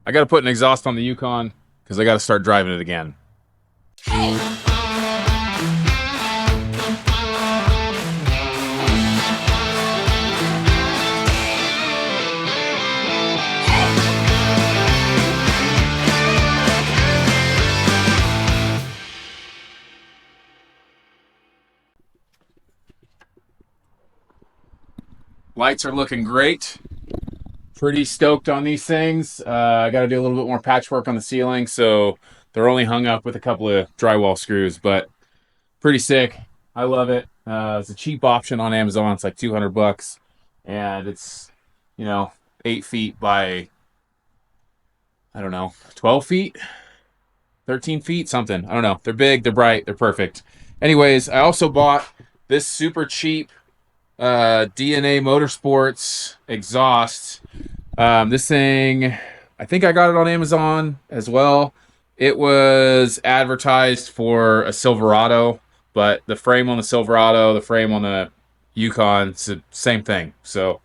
I got to put an exhaust on the Yukon because I got to start driving it again. Lights are looking great. Pretty stoked on these things. I got to do a little bit more patchwork on the ceiling, so they're only hung up with a couple of drywall screws, but pretty sick. I love it. It's a cheap option on Amazon. It's like $200, and it's 8 feet by, I don't know, 12 feet, 13 feet, something. I don't know. They're big. They're bright. They're perfect. Anyways, I also bought this super cheap DNA Motorsports exhaust. This thing, I think I got it on Amazon as well. It was advertised for a Silverado, but the frame on the Silverado, the frame on the Yukon, it's the same thing. So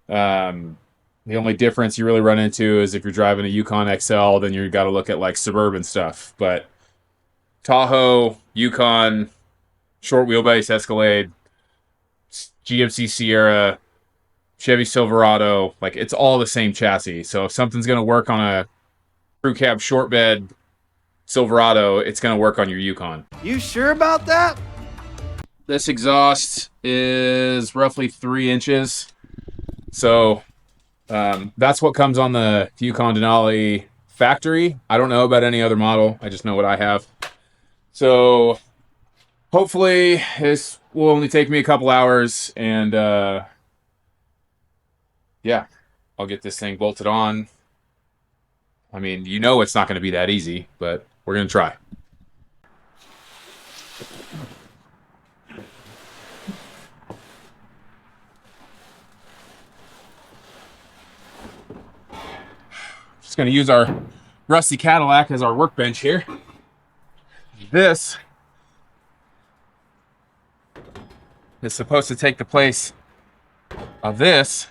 the only difference you really run into is if you're driving a Yukon XL, then you got to look at like suburban stuff. But Tahoe, Yukon, short wheelbase Escalade, GMC Sierra, Chevy Silverado, like it's all the same chassis. So if something's going to work on a crew cab short bed Silverado, it's going to work on your Yukon. You sure about that? This exhaust is roughly 3 inches. So that's what comes on the Yukon Denali factory. I don't know about any other model. I just know what I have. So hopefully this will only take me a couple hours, and yeah, I'll get this thing bolted on. I mean, it's not going to be that easy, but we're going to try. Just going to use our rusty Cadillac as our workbench here. This is supposed to take the place of this.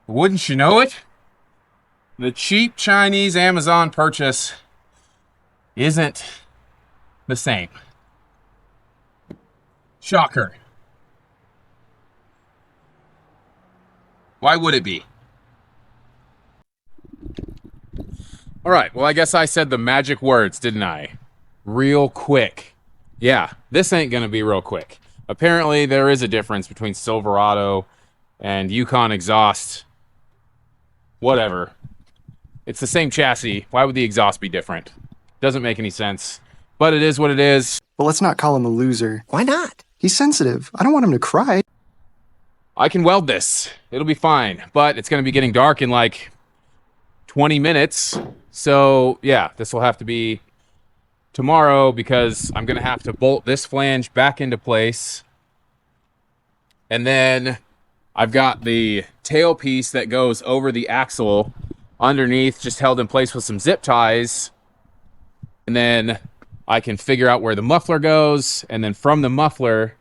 Wouldn't you know it? The cheap Chinese Amazon purchase isn't the same. Shocker. Why would it be? All right, well, I guess I said the magic words, didn't I? Real quick. Yeah, this ain't gonna be real quick. Apparently, there is a difference between Silverado and Yukon exhaust. Whatever. It's the same chassis. Why would the exhaust be different? Doesn't make any sense. But it is what it is. But let's not call him a loser. Why not? He's sensitive. I don't want him to cry. I can weld this. It'll be fine. But it's going to be getting dark in like 20 minutes. So, yeah, this will have to be tomorrow because I'm going to have to bolt this flange back into place. And then I've got the tailpiece that goes over the axle underneath, just held in place with some zip ties. And then I can figure out where the muffler goes. And then from the muffler,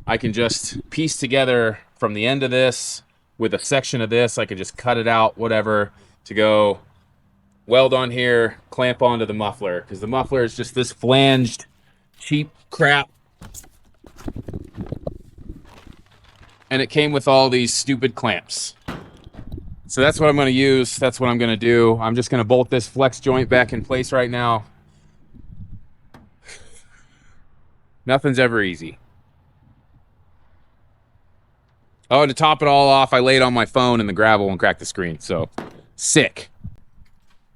I can just piece together from the end of this with a section of this. I can just cut it out, whatever, to go weld on here, clamp onto the muffler. Because the muffler is just this flanged, cheap crap. And it came with all these stupid clamps. So that's what I'm going to use. That's what I'm going to do. I'm just going to bolt this flex joint back in place right now. Nothing's ever easy. Oh, and to top it all off, I laid on my phone in the gravel and cracked the screen. So, sick.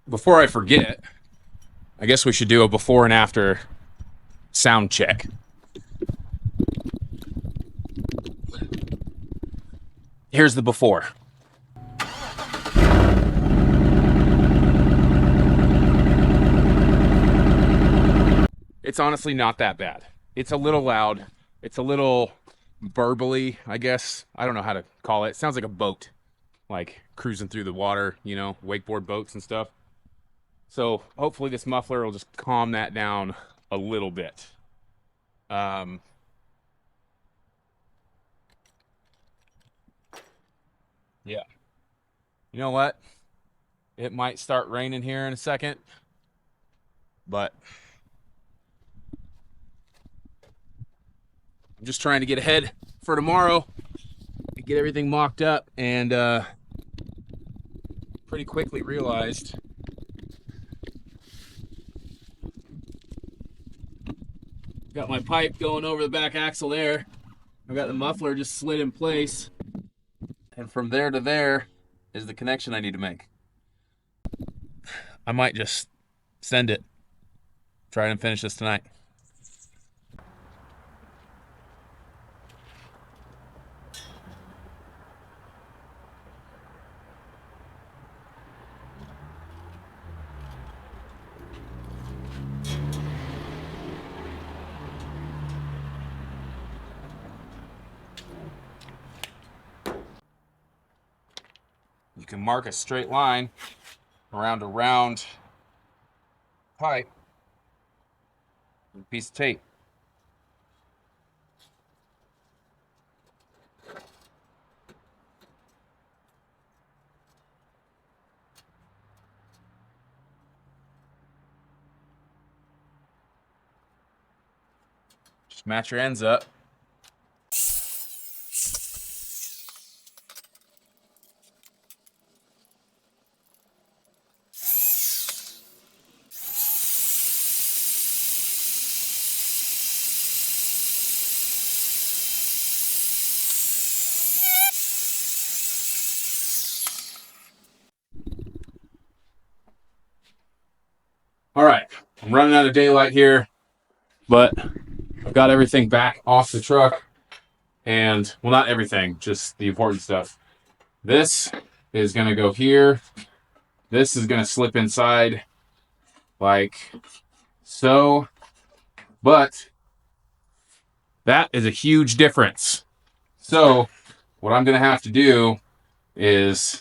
Before I forget, I guess we should do a before and after sound check. Here's the before. It's honestly not that bad. It's a little loud. It's a little burbly, I guess. I don't know how to call it. It sounds like a boat, like cruising through the water, wakeboard boats and stuff. So hopefully this muffler will just calm that down a little bit. Yeah. You know what? It might start raining here in a second, but I'm just trying to get ahead for tomorrow, get everything mocked up, and pretty quickly realized got my pipe going over the back axle there. I've got the muffler just slid in place, and from there to there is the connection I need to make. I might just send it, try and finish this tonight. You can mark a straight line around a round pipe with a piece of tape. Just match your ends up. All right, I'm running out of daylight here, but I've got everything back off the truck. And, well, not everything, just the important stuff. This is going to go here. This is going to slip inside like so. But that is a huge difference. So what I'm going to have to do is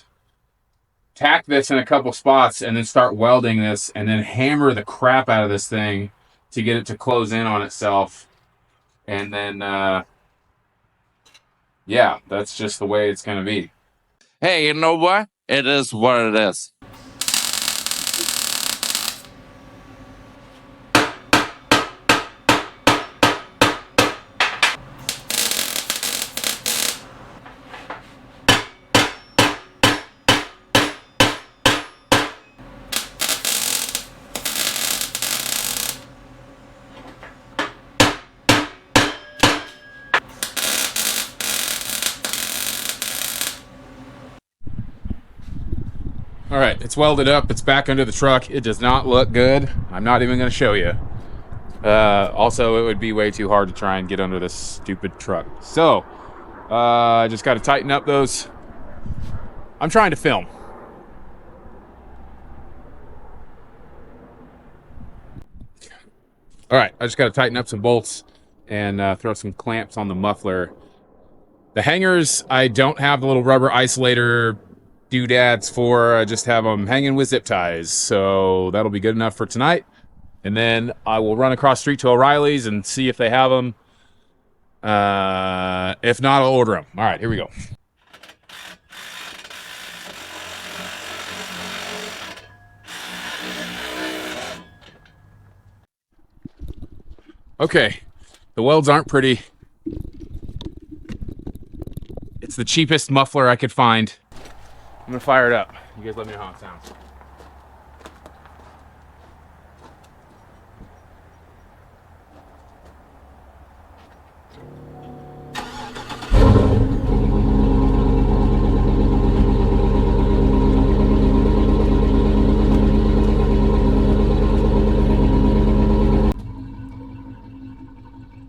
tack this in a couple spots and then start welding this and then hammer the crap out of this thing to get it to close in on itself. And then, yeah, that's just the way it's going to be. Hey, you know what? It is what it is. All right, it's welded up. It's back under the truck. It does not look good. I'm not even going to show you. Also, it would be way too hard to try and get under this stupid truck. So, I just got to tighten up those. I'm trying to film. All right, I just got to tighten up some bolts and throw some clamps on the muffler. The hangers, I don't have the little rubber isolator doodads for. I just have them hanging with zip ties. So that'll be good enough for tonight. And then I will run across the street to O'Reilly's and see if they have them. If not, I'll order them. All right, here we go. Okay, the welds aren't pretty. It's the cheapest muffler I could find. I'm gonna fire it up. You guys let me know how it sounds.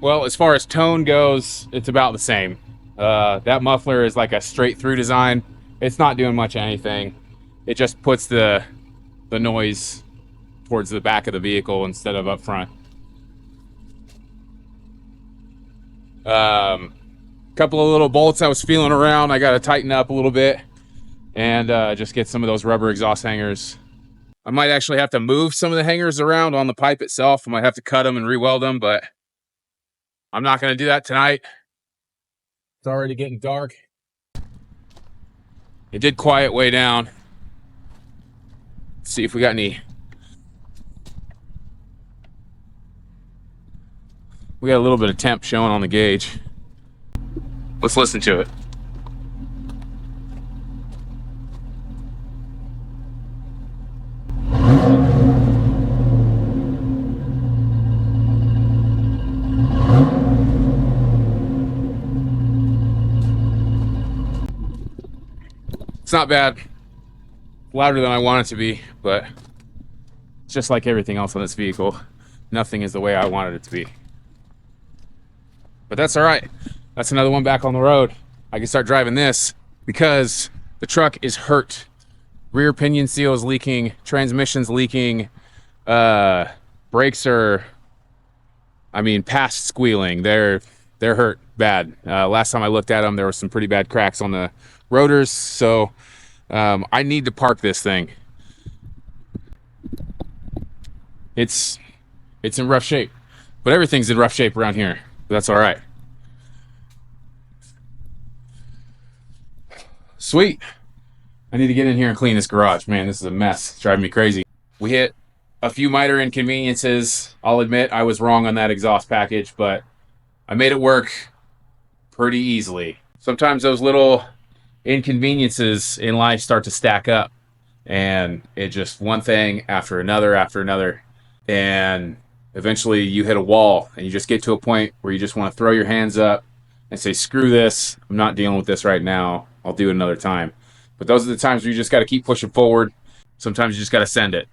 Well, as far as tone goes, it's about the same. That muffler is like a straight through design. It's not doing much of anything. It just puts the noise towards the back of the vehicle instead of up front. Couple of little bolts I was feeling around. I got to tighten up a little bit and just get some of those rubber exhaust hangers. I might actually have to move some of the hangers around on the pipe itself. I might have to cut them and re-weld them, but I'm not going to do that tonight. It's already getting dark. It did quiet way down. Let's see if we got any. We got a little bit of temp showing on the gauge. Let's listen to it. It's not bad. Louder than I want it to be, but just like everything else on this vehicle, nothing is the way I wanted it to be. But that's all right. That's another one back on the road. I can start driving this because the truck is hurt. Rear pinion seal is leaking, transmission's leaking, brakes are, past squealing. They're hurt bad. Last time I looked at them, there were some pretty bad cracks on the rotors, so I need to park this thing. It's in rough shape, but everything's in rough shape around here. But that's all right. Sweet. I need to get in here and clean this garage. Man, this is a mess. It's driving me crazy. We hit a few minor inconveniences. I'll admit I was wrong on that exhaust package, but I made it work pretty easily. Sometimes those little inconveniences in life start to stack up, and it just one thing after another, and eventually you hit a wall and you just get to a point where you just want to throw your hands up and say, screw this, I'm not dealing with this right now, I'll do it another time. But those are the times where you just got to keep pushing forward. Sometimes you just got to send it.